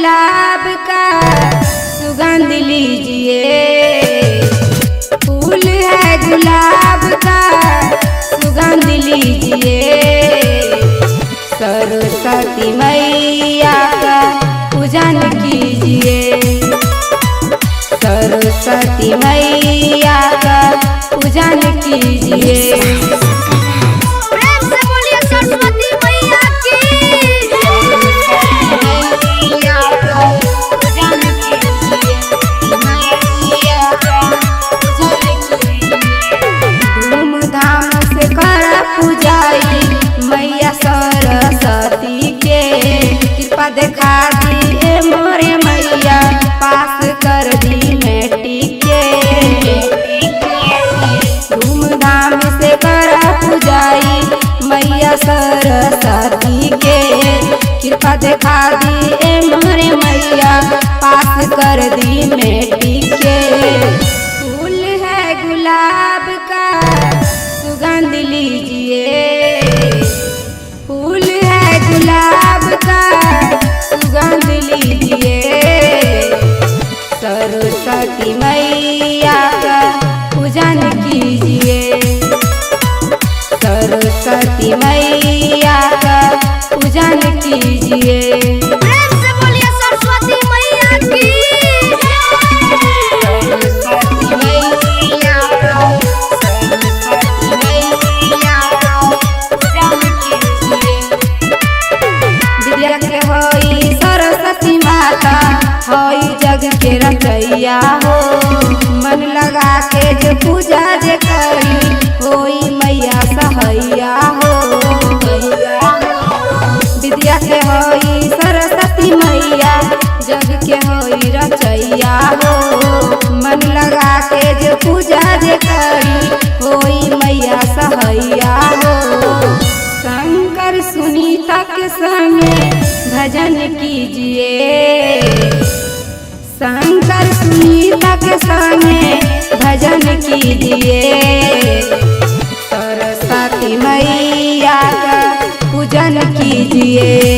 गुलाब का सुगंध लीजिए, फूल है गुलाब का सुगंध लीजिए। सरस्वती मैया का पूजन कीजिए, सरस्वती मैया का पूजन कीजिए। मैया सरस्वती के कृपा दिखा दी मोरे मैया, पास कर दी मैट्रिक के। धूमधाम से करा पूजाई मैया सरस्वती के कृपा दिखा दी मोरे मैया, पास कर दी मैट्रिक के। फूल है गुलाब का सुगंध लीजिए, फूल है गुलाब का सुगंध लीजिए। सरस्वती मैया का पूजन कीजिए, सरस्वती मैया का पूजन कीजिए। सरस्वती माता होई जग के रचैया हो, मन लगा के जो पूजा जे करी होई मैया सहैया हो। विद्या के होई सरस्वती मैया जग के होई रचैया हो, मन लगा के जो पूजा जे करी होई मैया सहैया हो। शंकर सुनीता के संगे भजन कीजिए, शंकर सुनीता के संगे भजन कीजिए। सरस्वती मैया का पूजन कीजिए।